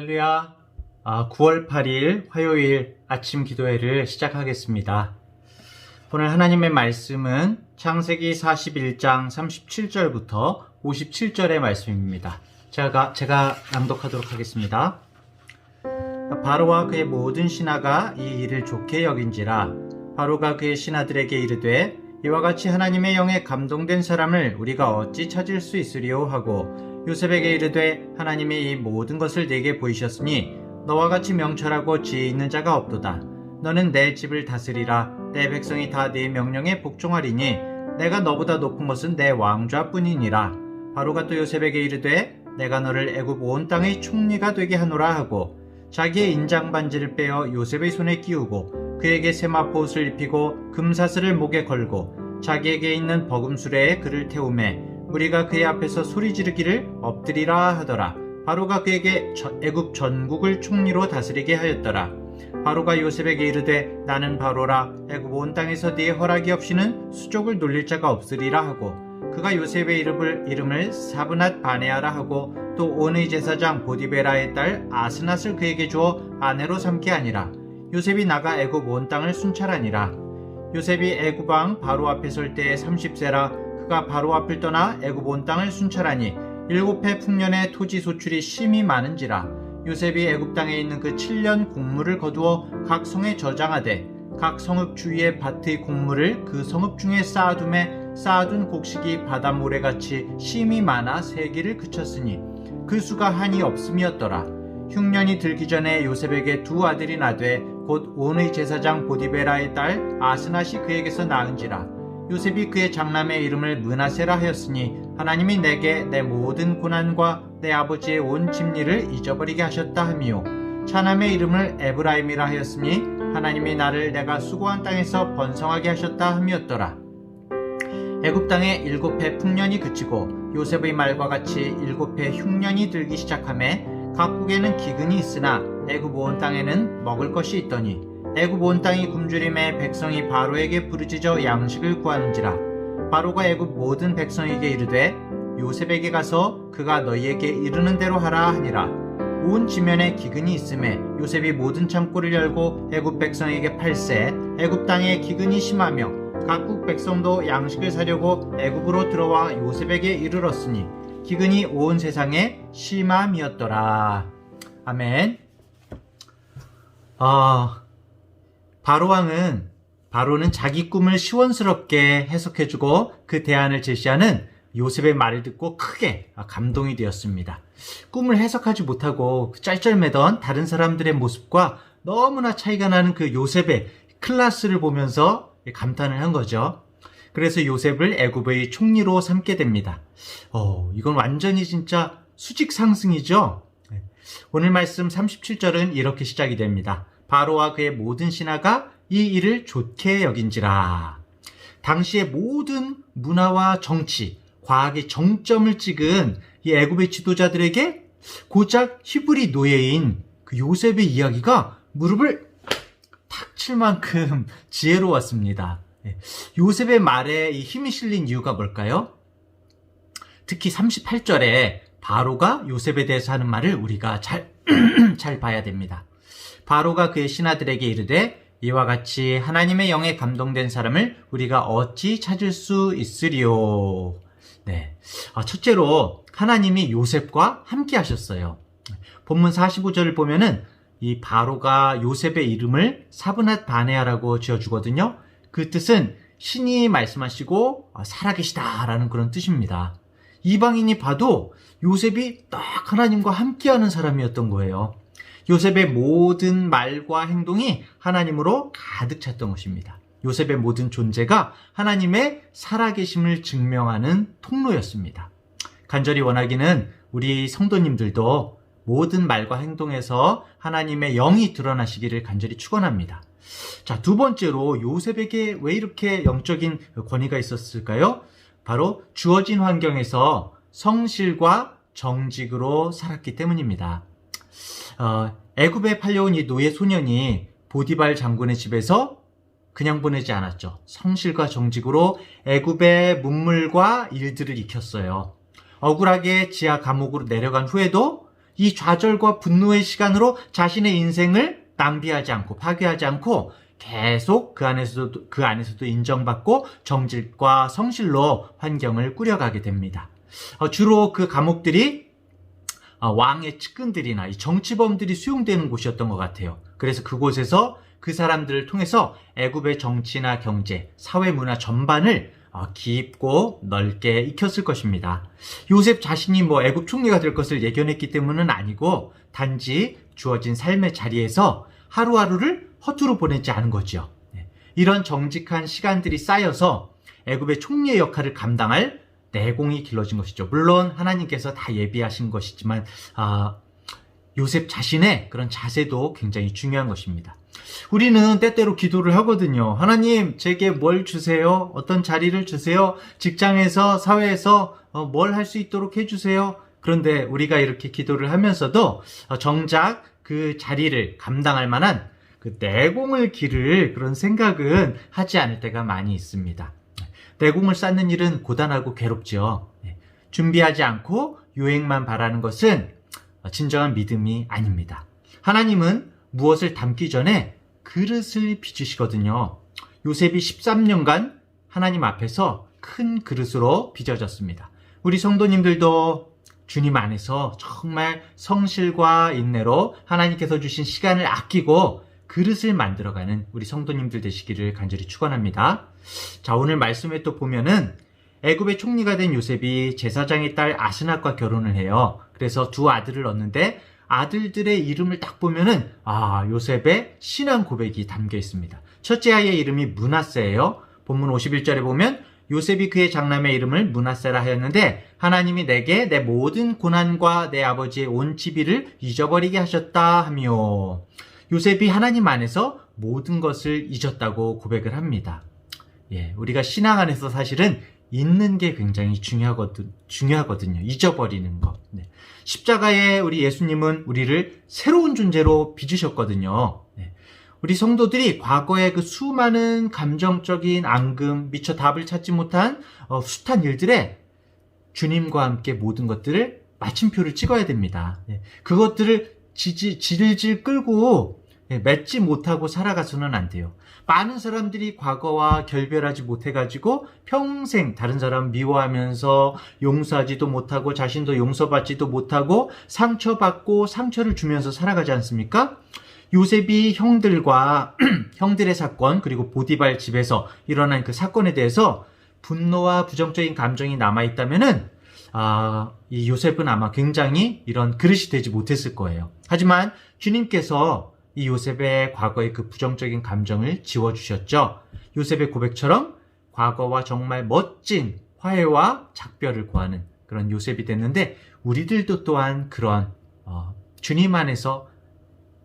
할렐루야. 9월 8일 화요일 아침 기도회를 시작하겠습니다. 오늘 하나님의 말씀은 창세기 41장 37절부터 57절의 말씀입니다. 제가 낭독하도록 하겠습니다. 바로와 그의 모든 신하가 이 일을 좋게 여긴지라. 바로가 그의 신하들에게 이르되 이와 같이 하나님의 영에 감동된 사람을 우리가 어찌 찾을 수 있으리요 하고 요셉에게 이르되 하나님이 이 모든 것을 네게 보이셨으니 너와 같이 명철하고 지혜 있는 자가 없도다. 너는 내 집을 다스리라. 내 백성이 다 네 명령에 복종하리니 내가 너보다 높은 것은 내 왕좌뿐이니라. 바로가 또 요셉에게 이르되 내가 너를 애굽 온 땅의 총리가 되게 하노라 하고 자기의 인장 반지를 빼어 요셉의 손에 끼우고 그에게 세마포옷을 입히고 금사슬을 목에 걸고 자기에게 있는 버금수레에 그를 태우매 무리가 그의 앞에서 소리 지르기를 엎드리라 하더라. 바로가 그에게 애굽 전국을 총리로 다스리게 하였더라. 바로가 요셉에게 이르되 나는 바로라. 애굽 온 땅에서 네 허락이 없이는 수족을 놀릴 자가 없으리라 하고 그가 요셉의 이름을 사브낫 바네아라 하고 또 온의 제사장 보디베라의 딸 아스낫을 그에게 주어 아내로 삼게 하니라. 요셉이 나가 애굽 온 땅을 순찰하니라. 요셉이 애굽 왕 바로 앞에 설 때에 30세라. 그가 바로 앞을 떠나 애굽 온 땅을 순찰하니 7해 풍년의 토지 소출이 심히 많은지라. 요셉이 애굽 땅에 있는 그 7년 곡물을 거두어 각 성에 저장하되 각 성읍 주위의 밭의 곡물을 그 성읍 중에 쌓아둠에 쌓아둔 곡식이 바닷모래같이 심히 많아 세기를 그쳤으니 그 수가 한이 없음이었더라. 흉년이 들기 전에 요셉에게 두 아들이 나되 곧 온의 제사장 보디베라의 딸 아스낫이 그에게서 낳은지라. 요셉이 그의 장남의 이름을 므낫세라 하였으니 하나님이 내게 내 모든 고난과 내 아버지의 온 집리를 잊어버리게 하셨다 하미요. 차남의 이름을 에브라임이라 하였으니 하나님이 나를 내가 수고한 땅에서 번성하게 하셨다 함이었더라. 애굽 땅에 7해 풍년이 그치고 요셉의 말과 같이 7해 흉년이 들기 시작하매 각국에는 기근이 있으나 애굽 온 땅에는 먹을 것이 있더니 애굽 온 땅이 굶주림에 백성이 바로에게 부르짖어 양식을 구하는지라. 바로가 애굽 모든 백성에게 이르되 요셉에게 가서 그가 너희에게 이르는 대로 하라 하니라. 온 지면에 기근이 있음에 요셉이 모든 창고를 열고 애굽 백성에게 팔세. 애굽 땅에 기근이 심하며 각국 백성도 양식을 사려고 애굽으로 들어와 요셉에게 이르렀으니 기근이 온 세상에 심함이었더라. 아멘. 바로는 자기 꿈을 시원스럽게 해석해주고 그 대안을 제시하는 요셉의 말을 듣고 크게 감동이 되었습니다. 꿈을 해석하지 못하고 짤짤매던 다른 사람들의 모습과 너무나 차이가 나는 그 요셉의 클래스를 보면서 감탄을 한 거죠. 그래서 요셉을 애굽의 총리로 삼게 됩니다. 이건 완전히 진짜 수직 상승이죠. 오늘 말씀 37절은 이렇게 시작이 됩니다. 바로와 그의 모든 신하가 이 일을 좋게 여긴지라. 당시의 모든 문화와 정치, 과학의 정점을 찍은 이 애굽의 지도자들에게 고작 히브리 노예인 그 요셉의 이야기가 무릎을 탁 칠 만큼 지혜로웠습니다. 요셉의 말에 이 힘이 실린 이유가 뭘까요? 특히 38절에 바로가 요셉에 대해서 하는 말을 우리가 잘 봐야 됩니다. 바로가 그의 신하들에게 이르되 이와 같이 하나님의 영에 감동된 사람을 우리가 어찌 찾을 수 있으리요. 첫째로 하나님이 요셉과 함께 하셨어요. 본문 45절을 보면은 이 바로가 요셉의 이름을 사브낫 바네아라고 지어주거든요. 그 뜻은 신이 말씀하시고 살아계시다라는 그런 뜻입니다. 이방인이 봐도 요셉이 딱 하나님과 함께하는 사람이었던 거예요. 요셉의 모든 말과 행동이 하나님으로 가득 찼던 것입니다. 요셉의 모든 존재가 하나님의 살아계심을 증명하는 통로였습니다. 간절히 원하기는 우리 성도님들도 모든 말과 행동에서 하나님의 영이 드러나시기를 간절히 축원합니다. 자, 두 번째로 요셉에게 왜 이렇게 영적인 권위가 있었을까요? 바로 주어진 환경에서 성실과 정직으로 살았기 때문입니다. 애굽에 팔려온 이 노예 소년이 보디발 장군의 집에서 그냥 보내지 않았죠. 성실과 정직으로 애굽의 문물과 일들을 익혔어요. 억울하게 지하 감옥으로 내려간 후에도 이 좌절과 분노의 시간으로 자신의 인생을 낭비하지 않고 파괴하지 않고 계속 그 안에서도 인정받고 정직과 성실로 환경을 꾸려가게 됩니다. 주로 그 감옥들이 왕의 측근들이나 이 정치범들이 수용되는 곳이었던 것 같아요. 그래서 그곳에서 그 사람들을 통해서 애굽의 정치나 경제, 사회 문화 전반을 깊고 넓게 익혔을 것입니다. 요셉 자신이 애굽 총리가 될 것을 예견했기 때문은 아니고 단지 주어진 삶의 자리에서 하루하루를 허투루 보내지 않은 거죠. 이런 정직한 시간들이 쌓여서 애굽의 총리의 역할을 감당할 내공이 길러진 것이죠. 물론 하나님께서 다 예비하신 것이지만 요셉 자신의 그런 자세도 굉장히 중요한 것입니다. 우리는 때때로 기도를 하거든요. 하나님, 제게 뭘 주세요? 어떤 자리를 주세요? 직장에서, 사회에서 뭘 할 수 있도록 해주세요? 그런데 우리가 이렇게 기도를 하면서도 정작 그 자리를 감당할 만한 그 내공을 기를 그런 생각은 하지 않을 때가 많이 있습니다. 내공을 쌓는 일은 고단하고 괴롭죠. 준비하지 않고 유행만 바라는 것은 진정한 믿음이 아닙니다. 하나님은 무엇을 담기 전에 그릇을 빚으시거든요. 요셉이 13년간 하나님 앞에서 큰 그릇으로 빚어졌습니다. 우리 성도님들도 주님 안에서 정말 성실과 인내로 하나님께서 주신 시간을 아끼고 그릇을 만들어가는 우리 성도님들 되시기를 간절히 축원합니다. 자, 오늘 말씀에 또 보면은 애굽의 총리가 된 요셉이 제사장의 딸 아스낫과 결혼을 해요. 그래서 두 아들을 얻는데 아들들의 이름을 딱 보면은 요셉의 신앙 고백이 담겨 있습니다. 첫째 아이의 이름이 므낫세예요. 본문 51절에 보면 요셉이 그의 장남의 이름을 므낫세라 하였는데 하나님이 내게 내 모든 고난과 내 아버지의 온 집이를 잊어버리게 하셨다 하며 요셉이 하나님 안에서 모든 것을 잊었다고 고백을 합니다. 우리가 신앙 안에서 사실은 잊는 게 굉장히 중요하거든요. 잊어버리는 것. 십자가에 우리 예수님은 우리를 새로운 존재로 빚으셨거든요. 우리 성도들이 과거의 그 수많은 감정적인 앙금, 미처 답을 찾지 못한 숱한 일들에 주님과 함께 모든 것들을 마침표를 찍어야 됩니다. 그것들을 질질 끌고 맺지 못하고 살아가서는 안 돼요. 많은 사람들이 과거와 결별하지 못해가지고 평생 다른 사람 미워하면서 용서하지도 못하고 자신도 용서받지도 못하고 상처받고 상처를 주면서 살아가지 않습니까? 요셉이 형들의 사건 그리고 보디발 집에서 일어난 그 사건에 대해서 분노와 부정적인 감정이 남아있다면은 이 요셉은 아마 굉장히 이런 그릇이 되지 못했을 거예요. 하지만 주님께서 이 요셉의 과거의 그 부정적인 감정을 지워주셨죠. 요셉의 고백처럼 과거와 정말 멋진 화해와 작별을 구하는 그런 요셉이 됐는데 우리들도 또한 그런 주님 안에서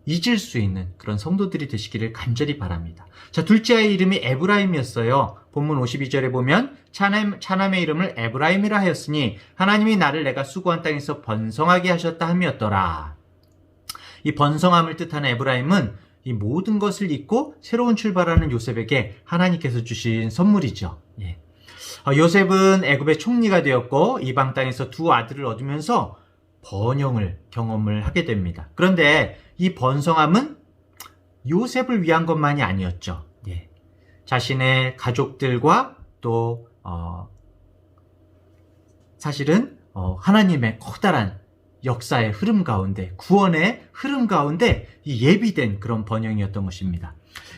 잊을 수 있는 그런 성도들이 되시기를 간절히 바랍니다. 자, 둘째 아이 이름이 에브라임이었어요. 본문 52절에 보면 차남의 이름을 에브라임이라 하였으니 하나님이 나를 내가 수고한 땅에서 번성하게 하셨다 함이었더라. 이 번성함을 뜻하는 에브라임은 이 모든 것을 잊고 새로운 출발하는 요셉에게 하나님께서 주신 선물이죠. 요셉은 애굽의 총리가 되었고 이방 땅에서 두 아들을 얻으면서 번영을 경험을 하게 됩니다. 그런데 이 번성함은 요셉을 위한 것만이 아니었죠. 자신의 가족들과 또 사실은 하나님의 커다란 역사의 흐름 가운데, 구원의 흐름 가운데 이 예비된 그런 번영이었던 것입니다.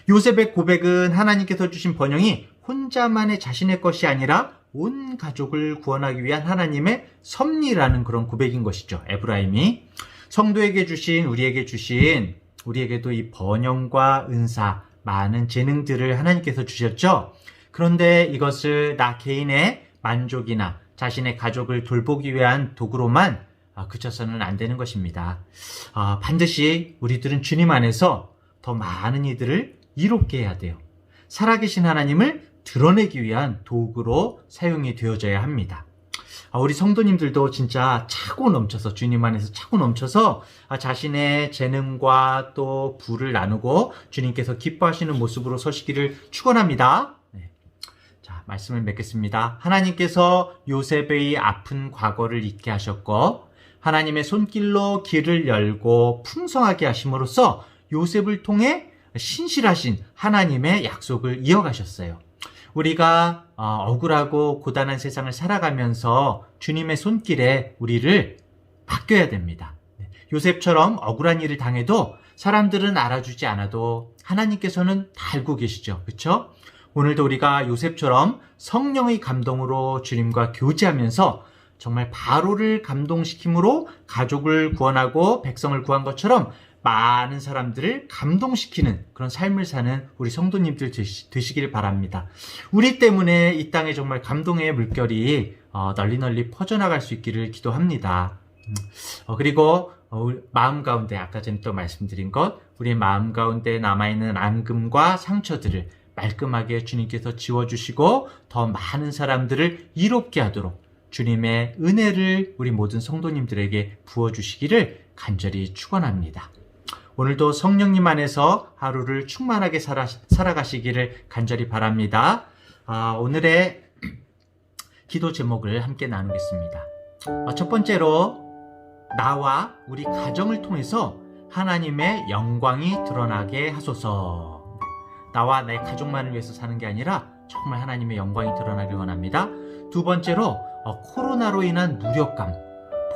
요셉의 고백은 하나님께서 주신 번영이 혼자만의 자신의 것이 아니라 온 가족을 구원하기 위한 하나님의 섭리라는 그런 고백인 것이죠. 에브라임이 성도에게 주신, 우리에게도 이 번영과 은사, 많은 재능들을 하나님께서 주셨죠. 그런데 이것을 나 개인의 만족이나 자신의 가족을 돌보기 위한 도구로만 그쳐서는 안 되는 것입니다. 반드시 우리들은 주님 안에서 더 많은 이들을 이롭게 해야 돼요. 살아계신 하나님을 드러내기 위한 도구로 사용이 되어져야 합니다. 우리 성도님들도 진짜 차고 넘쳐서 주님 안에서 차고 넘쳐서 자신의 재능과 또 부를 나누고 주님께서 기뻐하시는 모습으로 서시기를 축원합니다. 자, 말씀을 맺겠습니다. 하나님께서 요셉의 아픈 과거를 잊게 하셨고 하나님의 손길로 길을 열고 풍성하게 하심으로써 요셉을 통해 신실하신 하나님의 약속을 이어가셨어요. 우리가 억울하고 고단한 세상을 살아가면서 주님의 손길에 우리를 맡겨야 됩니다. 요셉처럼 억울한 일을 당해도 사람들은 알아주지 않아도 하나님께서는 다 알고 계시죠. 그렇죠? 오늘도 우리가 요셉처럼 성령의 감동으로 주님과 교제하면서 정말 바로를 감동시킴으로 가족을 구원하고 백성을 구한 것처럼 많은 사람들을 감동시키는 그런 삶을 사는 우리 성도님들 되시길 바랍니다. 우리 때문에 이 땅에 정말 감동의 물결이 널리 퍼져나갈 수 있기를 기도합니다. 그리고 마음 가운데 아까 전에 또 말씀드린 것, 우리 마음 가운데 남아있는 앙금과 상처들을 말끔하게 주님께서 지워주시고 더 많은 사람들을 이롭게 하도록 주님의 은혜를 우리 모든 성도님들에게 부어주시기를 간절히 축원합니다. 오늘도 성령님 안에서 하루를 충만하게 살아가시기를 간절히 바랍니다. 오늘의 기도 제목을 함께 나누겠습니다. 첫 번째로 나와 우리 가정을 통해서 하나님의 영광이 드러나게 하소서. 나와 내 가족만을 위해서 사는 게 아니라 정말 하나님의 영광이 드러나길 원합니다. 두 번째로 코로나로 인한 무력감,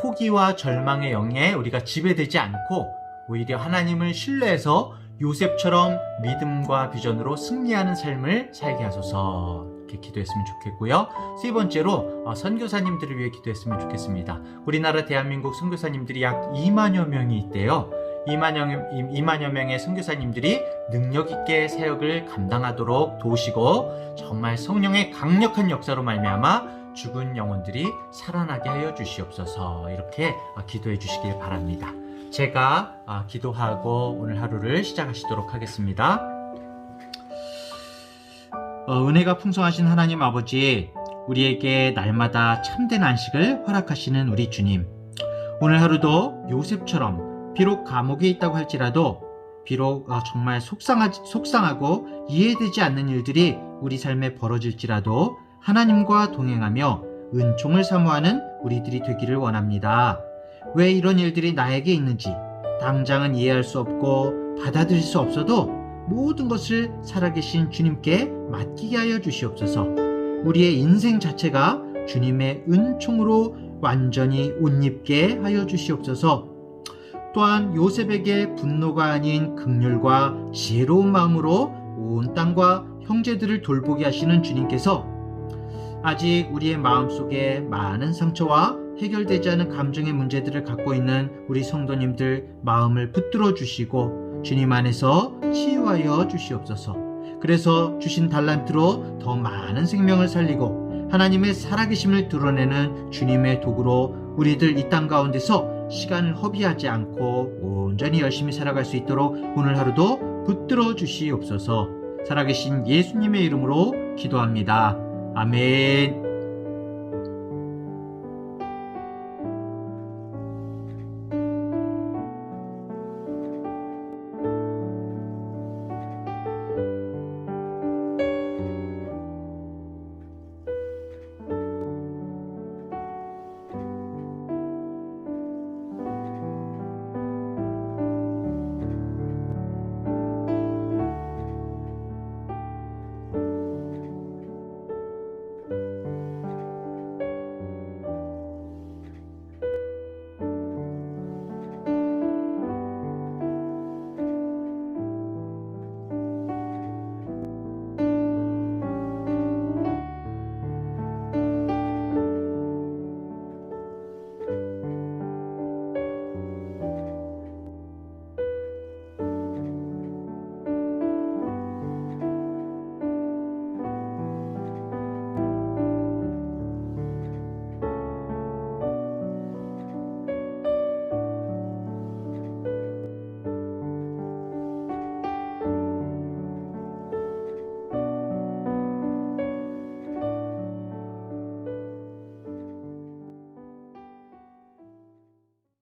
포기와 절망의 영에 우리가 지배되지 않고 오히려 하나님을 신뢰해서 요셉처럼 믿음과 비전으로 승리하는 삶을 살게 하소서. 이렇게 기도했으면 좋겠고요. 세 번째로 선교사님들을 위해 기도했으면 좋겠습니다. 우리나라 대한민국 선교사님들이 약 2만여 명이 있대요. 2만여 명의 선교사님들이 능력 있게 사역을 감당하도록 도우시고 정말 성령의 강력한 역사로 말미암아 죽은 영혼들이 살아나게 하여 주시옵소서. 이렇게 기도해 주시길 바랍니다. 제가 기도하고 오늘 하루를 시작하시도록 하겠습니다. 은혜가 풍성하신 하나님 아버지, 우리에게 날마다 참된 안식을 허락하시는 우리 주님, 오늘 하루도 요셉처럼 비록 감옥에 있다고 할지라도 비록 정말 속상하고 이해되지 않는 일들이 우리 삶에 벌어질지라도 하나님과 동행하며 은총을 사모하는 우리들이 되기를 원합니다. 왜 이런 일들이 나에게 있는지 당장은 이해할 수 없고 받아들일 수 없어도 모든 것을 살아계신 주님께 맡기게 하여 주시옵소서. 우리의 인생 자체가 주님의 은총으로 완전히 옷 입게 하여 주시옵소서. 또한 요셉에게 분노가 아닌 긍휼과 지혜로운 마음으로 온 땅과 형제들을 돌보게 하시는 주님께서 아직 우리의 마음속에 많은 상처와 해결되지 않은 감정의 문제들을 갖고 있는 우리 성도님들 마음을 붙들어 주시고 주님 안에서 치유하여 주시옵소서. 그래서 주신 달란트로 더 많은 생명을 살리고 하나님의 살아계심을 드러내는 주님의 도구로 우리들 이 땅 가운데서 시간을 허비하지 않고 온전히 열심히 살아갈 수 있도록 오늘 하루도 붙들어 주시옵소서. 살아계신 예수님의 이름으로 기도합니다. 아멘.